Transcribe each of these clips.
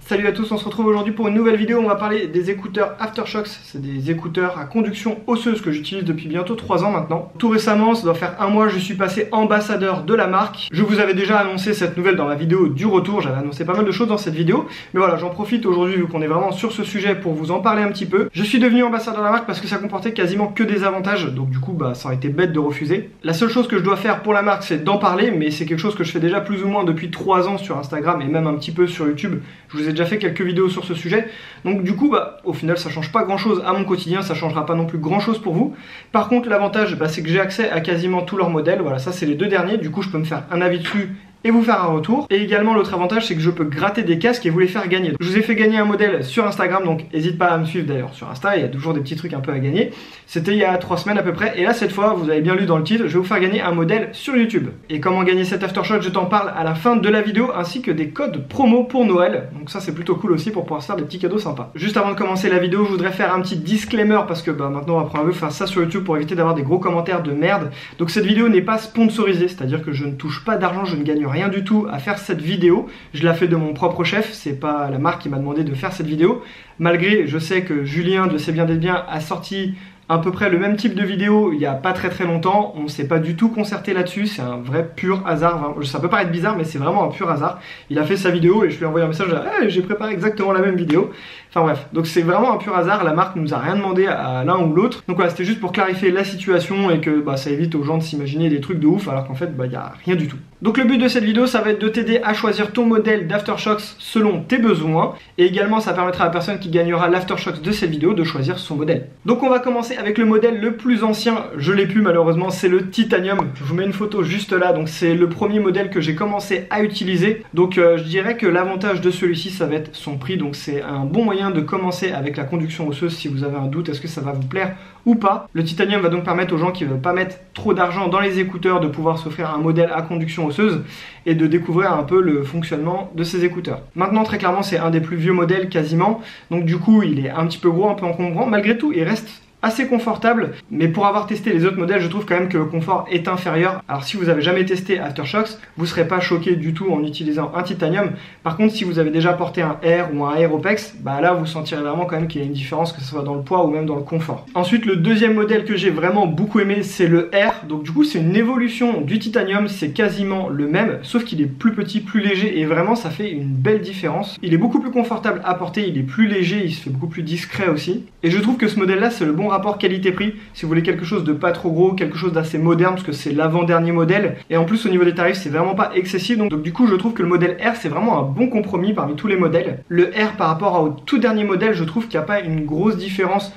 Salut à tous, on se retrouve aujourd'hui pour une nouvelle vidéo. On va parler des écouteurs Aftershokz. C'est des écouteurs à conduction osseuse que j'utilise depuis bientôt 3 ans maintenant. Tout récemment, ça doit faire un mois, je suis passé ambassadeur de la marque. Je vous avais déjà annoncé cette nouvelle dans ma vidéo du retour. J'avais annoncé pas mal de choses dans cette vidéo. Mais voilà, j'en profite aujourd'hui vu qu'on est vraiment sur ce sujet pour vous en parler un petit peu. Je suis devenu ambassadeur de la marque parce que ça comportait quasiment que des avantages. Donc du coup, ça aurait été bête de refuser. La seule chose que je dois faire pour la marque, c'est d'en parler. Mais c'est quelque chose que je fais déjà plus ou moins depuis 3 ans sur Instagram et même un petit peu sur YouTube. Je vous ai déjà fait quelques vidéos sur ce sujet, donc du coup au final ça change pas grand chose à mon quotidien, ça changera pas non plus grand chose pour vous. Par contre l'avantage c'est que j'ai accès à quasiment tous leurs modèles, voilà, ça c'est les deux derniers, du coup je peux me faire un avis dessus et vous faire un retour. Et également l'autre avantage c'est que je peux gratter des casques et vous les faire gagner. Je vous ai fait gagner un modèle sur Instagram, donc n'hésite pas à me suivre d'ailleurs sur Insta, il y a toujours des petits trucs un peu à gagner. C'était il y a 3 semaines à peu près, et là cette fois vous avez bien lu dans le titre, je vais vous faire gagner un modèle sur YouTube. Et comment gagner cet Aftershokz, je t'en parle à la fin de la vidéo, ainsi que des codes promo pour Noël. Donc ça c'est plutôt cool aussi pour pouvoir se faire des petits cadeaux sympas. Juste avant de commencer la vidéo, je voudrais faire un petit disclaimer parce que maintenant on va prendre un peu faire ça sur YouTube pour éviter d'avoir des gros commentaires de merde. Donc cette vidéo n'est pas sponsorisée, c'est-à-dire que je ne touche pas d'argent, je ne gagne rien du tout à faire cette vidéo. Je la fais de mon propre chef, c'est pas la marque qui m'a demandé de faire cette vidéo. Malgré, je sais que Julien de C'est bien d'être bien a sorti à peu près le même type de vidéo il y a pas très longtemps, on s'est pas du tout concerté là-dessus, c'est un vrai pur hasard, ça peut paraître bizarre mais c'est vraiment un pur hasard. Il a fait sa vidéo et je lui ai envoyé un message, hey, j'ai préparé exactement la même vidéo. Enfin bref, donc c'est vraiment un pur hasard, la marque nous a rien demandé à l'un ou l'autre. Donc voilà, c'était juste pour clarifier la situation et que ça évite aux gens de s'imaginer des trucs de ouf alors qu'en fait il y a rien du tout. Donc le but de cette vidéo ça va être de t'aider à choisir ton modèle d'Aftershokz selon tes besoins, et également ça permettra à la personne qui gagnera l'Aftershokz de cette vidéo de choisir son modèle. Donc on va commencer avec le modèle le plus ancien, je l'ai plus malheureusement, c'est le Titanium. Je vous mets une photo juste là, donc c'est le premier modèle que j'ai commencé à utiliser. Donc je dirais que l'avantage de celui-ci ça va être son prix, donc c'est un bon moyen de commencer avec la conduction osseuse si vous avez un doute, est-ce que ça va vous plaire ou pas. Le Titanium va donc permettre aux gens qui ne veulent pas mettre trop d'argent dans les écouteurs de pouvoir s'offrir un modèle à conduction osseuse et de découvrir un peu le fonctionnement de ces écouteurs. Maintenant très clairement c'est un des plus vieux modèles quasiment, donc du coup il est un petit peu gros, un peu encombrant, malgré tout il reste assez confortable, mais pour avoir testé les autres modèles je trouve quand même que le confort est inférieur. Alors si vous avez jamais testé Aftershokz, vous serez pas choqué du tout en utilisant un Titanium. Par contre si vous avez déjà porté un Air ou un Aeropex, là vous sentirez vraiment quand même qu'il y a une différence, que ce soit dans le poids ou même dans le confort. Ensuite le deuxième modèle que j'ai vraiment beaucoup aimé c'est le Air, donc du coup c'est une évolution du Titanium, c'est quasiment le même sauf qu'il est plus petit, plus léger, et vraiment ça fait une belle différence. Il est beaucoup plus confortable à porter, il est plus léger, il se fait beaucoup plus discret aussi, et je trouve que ce modèle là c'est le bon rapport qualité-prix si vous voulez quelque chose de pas trop gros, quelque chose d'assez moderne parce que c'est l'avant-dernier modèle, et en plus au niveau des tarifs c'est vraiment pas excessif, donc du coup je trouve que le modèle R c'est vraiment un bon compromis parmi tous les modèles. Le R par rapport au tout dernier modèle, je trouve qu'il n'y a pas une grosse différence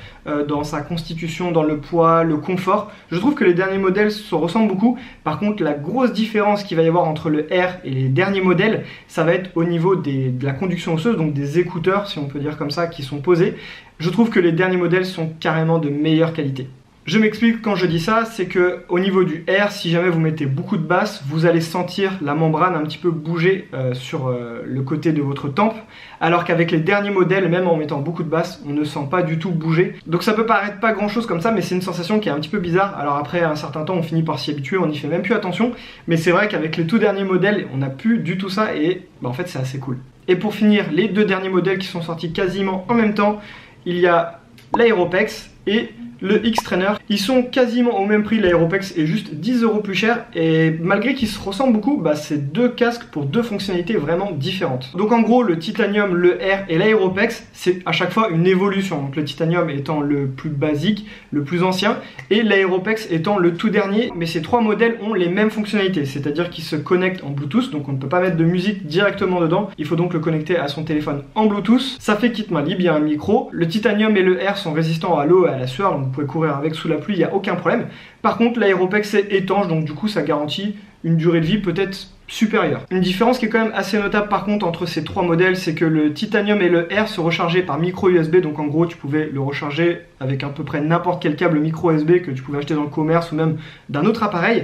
dans sa constitution, dans le poids, le confort. Je trouve que les derniers modèles se ressemblent beaucoup. Par contre la grosse différence qu'il va y avoir entre le R et les derniers modèles, ça va être au niveau de la conduction osseuse, donc des écouteurs si on peut dire comme ça qui sont posés. Je trouve que les derniers modèles sont carrément de meilleure qualité. Je m'explique quand je dis ça, c'est que au niveau du R, si jamais vous mettez beaucoup de basse, vous allez sentir la membrane un petit peu bouger sur le côté de votre tempe, alors qu'avec les derniers modèles, même en mettant beaucoup de basse, on ne sent pas du tout bouger. Donc ça peut paraître pas grand chose comme ça, mais c'est une sensation qui est un petit peu bizarre. Alors après un certain temps, on finit par s'y habituer, on n'y fait même plus attention, mais c'est vrai qu'avec les tout derniers modèles, on n'a plus du tout ça, et en fait c'est assez cool. Et pour finir, les deux derniers modèles qui sont sortis quasiment en même temps, il y a l'Aeropex et le X-Trainer. Ils sont quasiment au même prix, l'Aeropex est juste 10 € plus cher, et malgré qu'ils se ressemblent beaucoup, c'est deux casques pour deux fonctionnalités vraiment différentes. Donc en gros le Titanium, le R et l'Aeropex c'est à chaque fois une évolution, donc le Titanium étant le plus basique, le plus ancien, et l'Aeropex étant le tout dernier, mais ces trois modèles ont les mêmes fonctionnalités, c'est-à-dire qu'ils se connectent en Bluetooth, donc on ne peut pas mettre de musique directement dedans, il faut donc le connecter à son téléphone en Bluetooth. Ça fait kit main libre, il y a un micro. Le Titanium et le R sont résistants à l'eau et à la sueur, donc vous pouvez courir avec sous la pluie, il n'y a aucun problème. Par contre l'Aeropex est étanche, donc du coup ça garantit une durée de vie peut-être supérieure. Une différence qui est quand même assez notable par contre entre ces trois modèles, c'est que le Titanium et le R se rechargeaient par micro USB, donc en gros tu pouvais le recharger avec à peu près n'importe quel câble micro USB que tu pouvais acheter dans le commerce ou même d'un autre appareil.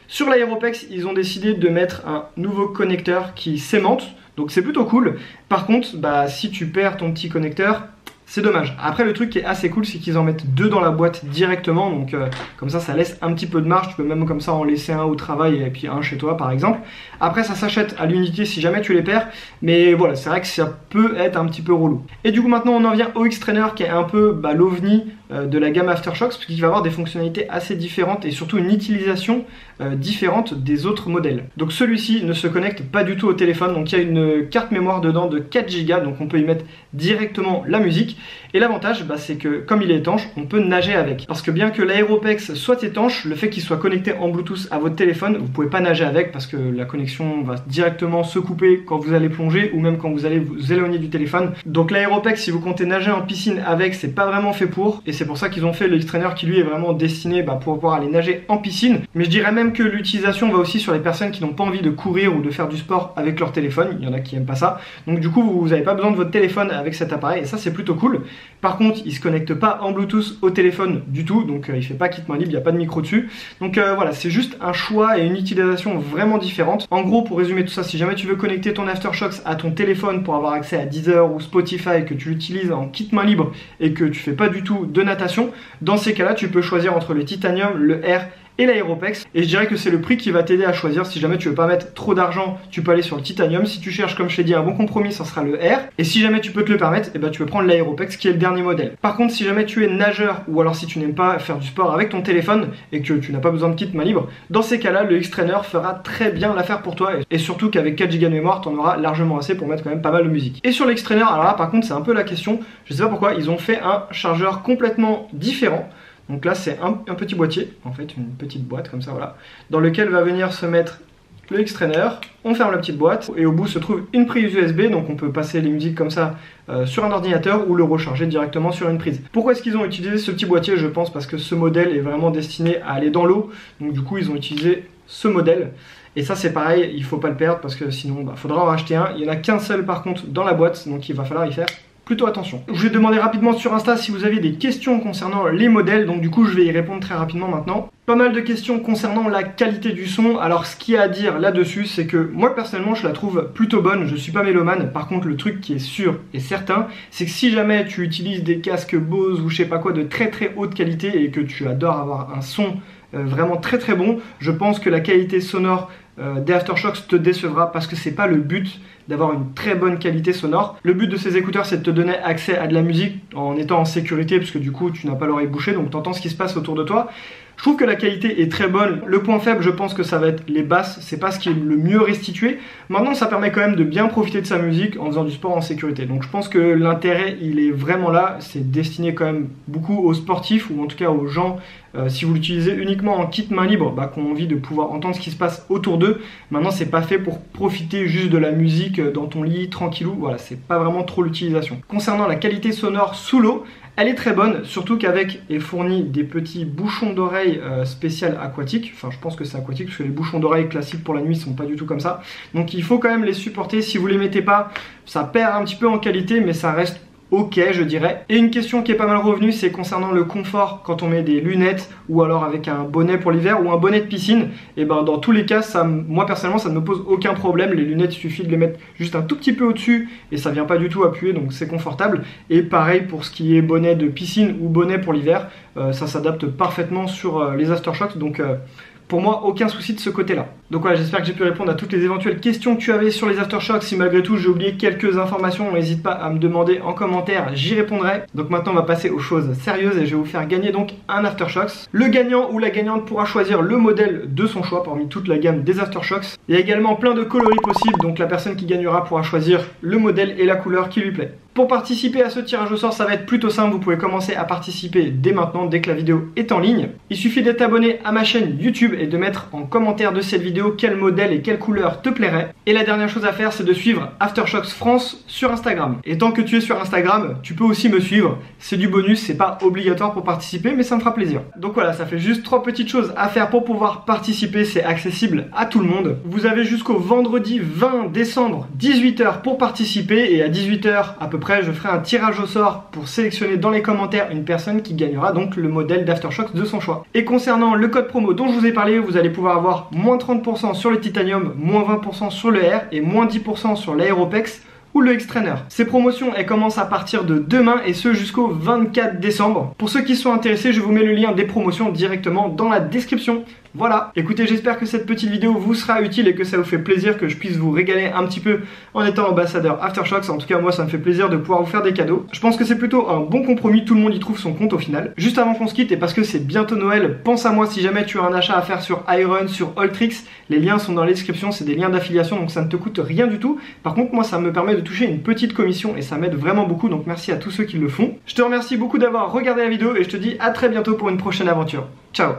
Sur l'Aeropex, ils ont décidé de mettre un nouveau connecteur qui s'aimante, donc c'est plutôt cool. Par contre, si tu perds ton petit connecteur, c'est dommage. Après le truc qui est assez cool, c'est qu'ils en mettent 2 dans la boîte directement, donc comme ça laisse un petit peu de marge, tu peux même comme ça en laisser un au travail et puis un chez toi par exemple. Après ça s'achète à l'unité si jamais tu les perds, mais voilà, c'est vrai que ça peut être un petit peu relou. Et du coup maintenant on en vient au X-Trainer qui est un peu l'ovni de la gamme Aftershocks, parce qu'il va avoir des fonctionnalités assez différentes et surtout une utilisation différente des autres modèles. Donc celui-ci ne se connecte pas du tout au téléphone, donc il y a une carte mémoire dedans de 4 Go, donc on peut y mettre directement la musique. Et l'avantage, c'est que comme il est étanche, on peut nager avec. Parce que bien que l'Aeropex soit étanche, le fait qu'il soit connecté en Bluetooth à votre téléphone, vous pouvez pas nager avec parce que la connexion va directement se couper quand vous allez plonger ou même quand vous allez vous éloigner du téléphone. Donc l'Aeropex, si vous comptez nager en piscine avec, c'est pas vraiment fait pour. Et c'est pour ça qu'ils ont fait le X-Trainer qui lui est vraiment destiné pour pouvoir aller nager en piscine. Mais je dirais même que l'utilisation va aussi sur les personnes qui n'ont pas envie de courir ou de faire du sport avec leur téléphone. Il y en a qui aiment pas ça. Donc du coup, vous n'avez pas besoin de votre téléphone avec cet appareil et ça c'est plutôt cool. Par contre, il se connecte pas en Bluetooth au téléphone du tout, donc il fait pas kit main libre, il n'y a pas de micro dessus. Donc voilà, c'est juste un choix et une utilisation vraiment différente. En gros, pour résumer tout ça, si jamais tu veux connecter ton Aftershocks à ton téléphone pour avoir accès à Deezer ou Spotify, que tu l'utilises en kit main libre et que tu fais pas du tout de natation, dans ces cas-là, tu peux choisir entre le Titanium, le R et l'Aeropex, et je dirais que c'est le prix qui va t'aider à choisir. Si jamais tu veux pas mettre trop d'argent, tu peux aller sur le Titanium. Si tu cherches, comme je t'ai dit, un bon compromis, ça sera le R, et si jamais tu peux te le permettre, tu peux prendre l'Aeropex qui est le dernier modèle. Par contre, si jamais tu es nageur ou alors si tu n'aimes pas faire du sport avec ton téléphone et que tu n'as pas besoin de kit main libre, dans ces cas-là, le X-Trainer fera très bien l'affaire pour toi, et surtout qu'avec 4 Go de mémoire, tu en auras largement assez pour mettre quand même pas mal de musique. Et sur le X-Trainer, alors là par contre c'est un peu la question, je sais pas pourquoi, ils ont fait un chargeur complètement différent. Donc là c'est un petit boîtier, en fait une petite boîte comme ça, voilà, dans lequel va venir se mettre le X-Trainer. On ferme la petite boîte et au bout se trouve une prise USB, donc on peut passer les musiques comme ça sur un ordinateur ou le recharger directement sur une prise. Pourquoi est-ce qu'ils ont utilisé ce petit boîtier? Je pense parce que ce modèle est vraiment destiné à aller dans l'eau, donc du coup ils ont utilisé ce modèle. Et ça c'est pareil, il faut pas le perdre parce que sinon faudra en racheter un. Il n'y en a qu'un seul par contre dans la boîte, donc il va falloir y faire plutôt attention. Je vais demander rapidement sur Insta si vous avez des questions concernant les modèles, donc du coup je vais y répondre très rapidement maintenant. Pas mal de questions concernant la qualité du son. Alors ce qu'il y a à dire là-dessus, c'est que moi personnellement je la trouve plutôt bonne, je suis pas mélomane. Par contre le truc qui est sûr et certain, c'est que si jamais tu utilises des casques Bose ou je sais pas quoi de très haute qualité et que tu adores avoir un son vraiment très bon, je pense que la qualité sonore des Aftershocks te décevra parce que c'est pas le but d'avoir une très bonne qualité sonore. Le but de ces écouteurs c'est de te donner accès à de la musique en étant en sécurité parce que du coup tu n'as pas l'oreille bouchée, donc tu entends ce qui se passe autour de toi. Je trouve que la qualité est très bonne. Le point faible, je pense que ça va être les basses. C'est pas ce qui est le mieux restitué. Maintenant, ça permet quand même de bien profiter de sa musique en faisant du sport en sécurité. Donc je pense que l'intérêt, il est vraiment là. C'est destiné quand même beaucoup aux sportifs ou en tout cas aux gens, si vous l'utilisez uniquement en kit main libre, qui ont envie de pouvoir entendre ce qui se passe autour d'eux. Maintenant, c'est pas fait pour profiter juste de la musique dans ton lit, tranquillou. Voilà, c'est pas vraiment trop l'utilisation. Concernant la qualité sonore sous l'eau, elle est très bonne, surtout qu'avec est fourni des petits bouchons d'oreille spécial aquatiques. Enfin, je pense que c'est aquatique parce que les bouchons d'oreille classiques pour la nuit sont pas du tout comme ça. Donc il faut quand même les supporter. Si vous les mettez pas, ça perd un petit peu en qualité, mais ça reste ok, je dirais. Et une question qui est pas mal revenue, c'est concernant le confort quand on met des lunettes ou alors avec un bonnet pour l'hiver ou un bonnet de piscine. Et dans tous les cas, moi personnellement, ça ne me pose aucun problème. Les lunettes, il suffit de les mettre juste un tout petit peu au-dessus et ça vient pas du tout appuyer, donc c'est confortable. Et pareil pour ce qui est bonnet de piscine ou bonnet pour l'hiver, ça s'adapte parfaitement sur les Aftershocks, donc pour moi, aucun souci de ce côté-là. Donc voilà, j'espère que j'ai pu répondre à toutes les éventuelles questions que tu avais sur les Aftershocks. Si malgré tout j'ai oublié quelques informations, n'hésite pas à me demander en commentaire, j'y répondrai. Donc maintenant on va passer aux choses sérieuses et je vais vous faire gagner donc un Aftershocks. Le gagnant ou la gagnante pourra choisir le modèle de son choix parmi toute la gamme des Aftershocks. Il y a également plein de coloris possibles, donc la personne qui gagnera pourra choisir le modèle et la couleur qui lui plaît. Pour participer à ce tirage au sort, ça va être plutôt simple, vous pouvez commencer à participer dès maintenant, dès que la vidéo est en ligne. Il suffit d'être abonné à ma chaîne YouTube et de mettre en commentaire de cette vidéo quel modèle et quelle couleur te plairait. Et la dernière chose à faire, c'est de suivre Aftershocks France sur Instagram. Et tant que tu es sur Instagram, tu peux aussi me suivre, c'est du bonus, c'est pas obligatoire pour participer, mais ça me fera plaisir. Donc voilà, ça fait juste 3 petites choses à faire pour pouvoir participer, c'est accessible à tout le monde. Vous avez jusqu'au vendredi 20 décembre, 18 h pour participer, et à 18 h à peu près, je ferai un tirage au sort pour sélectionner dans les commentaires une personne qui gagnera donc le modèle d'Aftershocks de son choix. Et concernant le code promo dont je vous ai parlé, vous allez pouvoir avoir moins 30% sur le Titanium, moins 20% sur le R et moins 10% sur l'Aeropex ou le X-Trainer. Ces promotions, elles commencent à partir de demain et ce jusqu'au 24 décembre. Pour ceux qui sont intéressés, je vous mets le lien des promotions directement dans la description. Voilà, écoutez, j'espère que cette petite vidéo vous sera utile et que ça vous fait plaisir que je puisse vous régaler un petit peu en étant ambassadeur Aftershocks. En tout cas, moi, ça me fait plaisir de pouvoir vous faire des cadeaux. Je pense que c'est plutôt un bon compromis, tout le monde y trouve son compte au final. Juste avant qu'on se quitte, et parce que c'est bientôt Noël, pense à moi si jamais tu as un achat à faire sur Iron, sur Alltrix. Les liens sont dans la description, c'est des liens d'affiliation, donc ça ne te coûte rien du tout. Par contre, moi, ça me permet de toucher une petite commission et ça m'aide vraiment beaucoup, donc merci à tous ceux qui le font. Je te remercie beaucoup d'avoir regardé la vidéo et je te dis à très bientôt pour une prochaine aventure. Ciao!